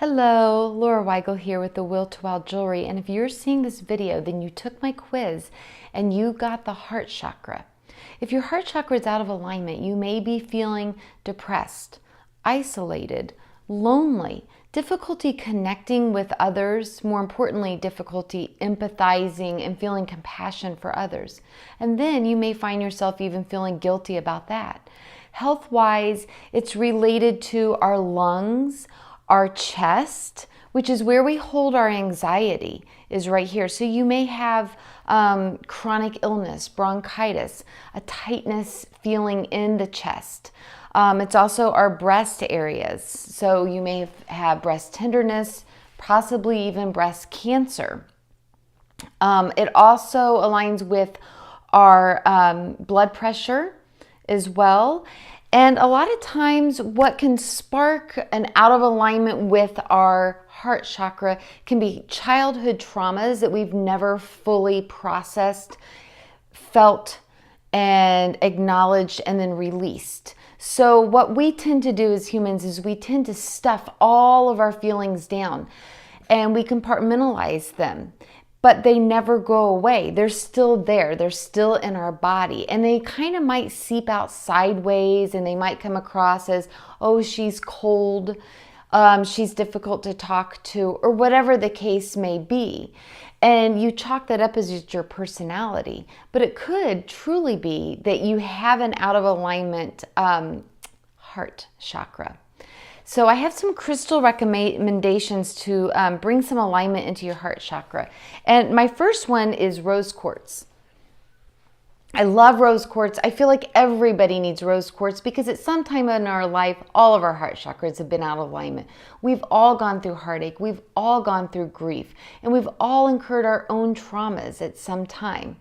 Hello, Laura Weigel here with the Will to Wild Jewelry, and if you're seeing this video, then you took my quiz and you got the heart chakra. If your heart chakra is out of alignment, you may be feeling depressed, isolated, lonely, difficulty connecting with others, more importantly, difficulty empathizing and feeling compassion for others. And then you may find yourself even feeling guilty about that. Health-wise, it's related to our lungs, our chest, which is where we hold our anxiety, is right here. So you may have chronic illness, bronchitis, a tightness feeling in the chest. It's also our breast areas. So you may have breast tenderness, possibly even breast cancer. It also aligns with our blood pressure as well. And a lot of times what can spark an out of alignment with our heart chakra can be childhood traumas that we've never fully processed, felt, and acknowledged, and then released. So what we tend to do as humans is we tend to stuff all of our feelings down and we compartmentalize them. But they never go away. They're still there. They're still in our body. And they kind of might seep out sideways and they might come across as, oh, she's cold, she's difficult to talk to, or whatever the case may be. And you chalk that up as your personality. But it could truly be that you have an out of alignment heart chakra. So I have some crystal recommendations to bring some alignment into your heart chakra. And my first one is rose quartz. I love rose quartz. I feel like everybody needs rose quartz because at some time in our life, all of our heart chakras have been out of alignment. We've all gone through heartache. We've all gone through grief. And we've all incurred our own traumas at some time.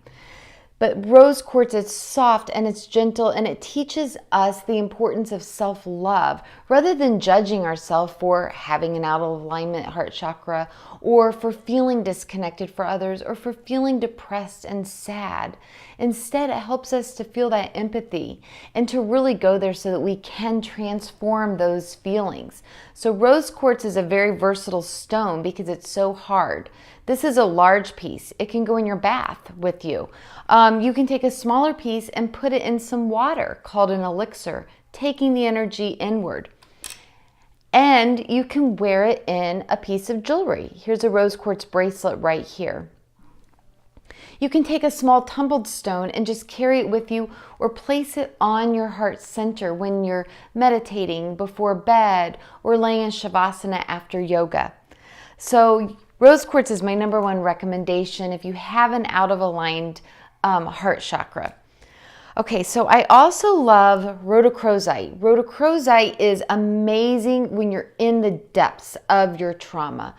But rose quartz is soft and it's gentle and it teaches us the importance of self-love rather than judging ourselves for having an out of alignment heart chakra or for feeling disconnected for others or for feeling depressed and sad. Instead, it helps us to feel that empathy and to really go there so that we can transform those feelings. So rose quartz is a very versatile stone because it's so hard. This is a large piece. It can go in your bath with you. You can take a smaller piece and put it in some water called an elixir, taking the energy inward. And you can wear it in a piece of jewelry. Here's a rose quartz bracelet right here. You can take a small tumbled stone and just carry it with you or place it on your heart center when you're meditating before bed or laying in Shavasana after yoga. So rose quartz is my number one recommendation if you have an out of aligned heart chakra. Okay, so I also love Rhodochrosite. Rhodochrosite is amazing when you're in the depths of your trauma.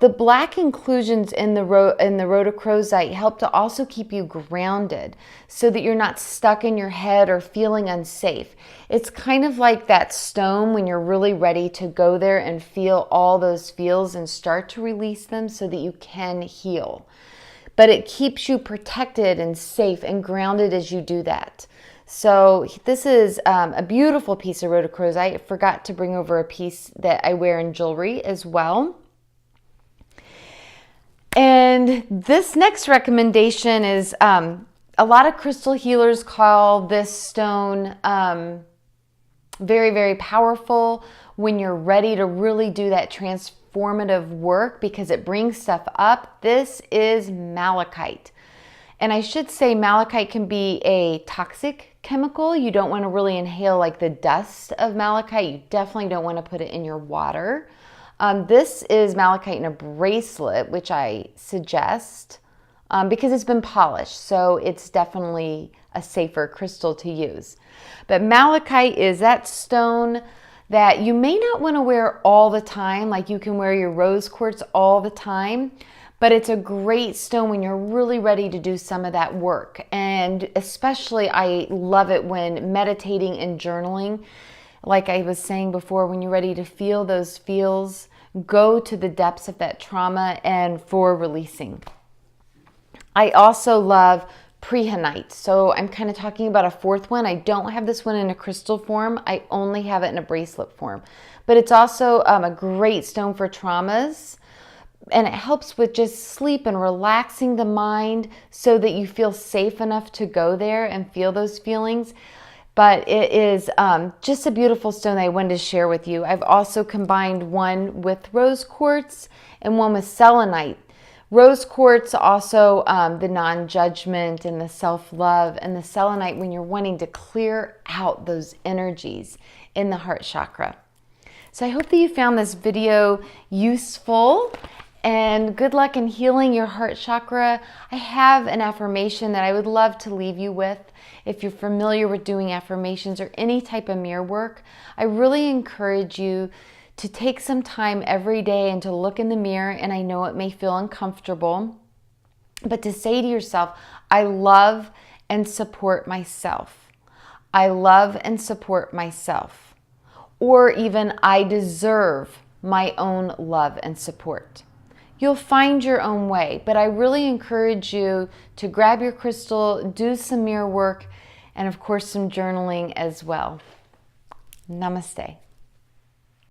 The black inclusions in the Rhodochrosite help to also keep you grounded so that you're not stuck in your head or feeling unsafe. It's kind of like that stone when you're really ready to go there and feel all those feels and start to release them so that you can heal. But it keeps you protected and safe and grounded as you do that. So this is a beautiful piece of Rhodochrosite. I forgot to bring over a piece that I wear in jewelry as well. And this next recommendation is a lot of crystal healers call this stone very, very powerful when you're ready to really do that transformative work because it brings stuff up. This is malachite. And I should say malachite can be a toxic chemical. You don't want to really inhale like the dust of malachite. You definitely don't want to put it in your water. This is malachite in a bracelet, which I suggest because it's been polished. So it's definitely a safer crystal to use. But malachite is that stone that you may not want to wear all the time, like you can wear your rose quartz all the time, but it's a great stone when you're really ready to do some of that work. And especially I love it when meditating and journaling. Like I was saying before, when you're ready to feel those feels, go to the depths of that trauma and for releasing. I also love Priyanite. So I'm kind of talking about a fourth one. I don't have this one in a crystal form. I only have it in a bracelet form. but it's also a great stone for traumas. And it helps with just sleep and relaxing the mind so that you feel safe enough to go there and feel those feelings. But it is just a beautiful stone that I wanted to share with you. I've also combined one with rose quartz and one with selenite. Rose quartz also the non-judgment and the self-love, and the selenite when you're wanting to clear out those energies in the heart chakra. So I hope that you found this video useful, and good luck in healing your heart chakra. I have an affirmation that I would love to leave you with. If you're familiar with doing affirmations or any type of mirror work, I really encourage you to take some time every day and to look in the mirror, and I know it may feel uncomfortable, but to say to yourself, I love and support myself. I love and support myself. Or even, I deserve my own love and support. You'll find your own way, but I really encourage you to grab your crystal, do some mirror work, and of course some journaling as well. Namaste.